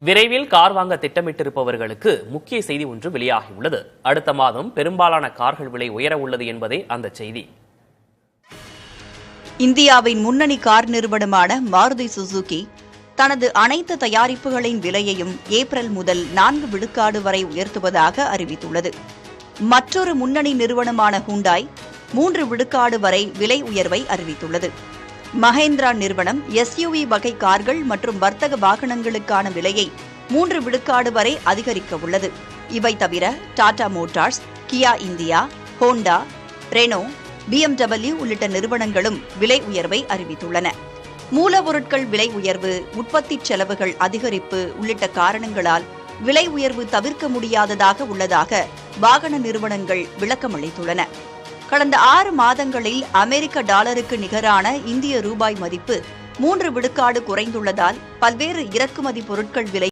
விரைவில் கார் வாங்க திட்டமிட்டிருப்பவர்களுக்கு முக்கிய செய்தி ஒன்று வெளியாகியுள்ளது. அடுத்த மாதம் பெரும்பாலான கார்கள் விலை உயர உள்ளது என்பதே அந்த செய்தி. இந்தியாவின் முன்னணி கார் நிறுவனமான மாருதி சுசுகி தனது அனைத்து தயாரிப்புகளின் விலையையும் ஏப்ரல் முதல் 4 விழுக்காடு வரை உயர்த்துவதாக அறிவித்துள்ளது. மற்றொரு முன்னணி நிறுவனமான ஹூண்டாய் 3 விழுக்காடு வரை விலை உயர்வை அறிவித்துள்ளது. மஹேந்திரா நிறுவனம் எஸ்யூவி வகை கார்கள் மற்றும் வர்த்தக வாகனங்களுக்கான விலையை 3 விழுக்காடு வரை அதிகரிக்க உள்ளது. இவை தவிர டாடா மோட்டார்ஸ், கியா இந்தியா, ஹோண்டா, ரெனோ, BMW உள்ளிட்ட நிறுவனங்களும் விலை உயர்வை அறிவித்துள்ளன. மூலப்பொருட்கள் விலை உயர்வு, உற்பத்தி செலவுகள் அதிகரிப்பு உள்ளிட்ட காரணங்களால் விலை உயர்வு தவிர்க்க முடியாததாக உள்ளதாக வாகன நிறுவனங்கள் விளக்கமளித்துள்ளன. கடந்த 6 மாதங்களில் அமெரிக்க டாலருக்கு நிகரான இந்திய ரூபாய் மதிப்பு 3 விழுக்காடு குறைந்துள்ளதால் பல்வேறு இறக்குமதி பொருட்கள் விலை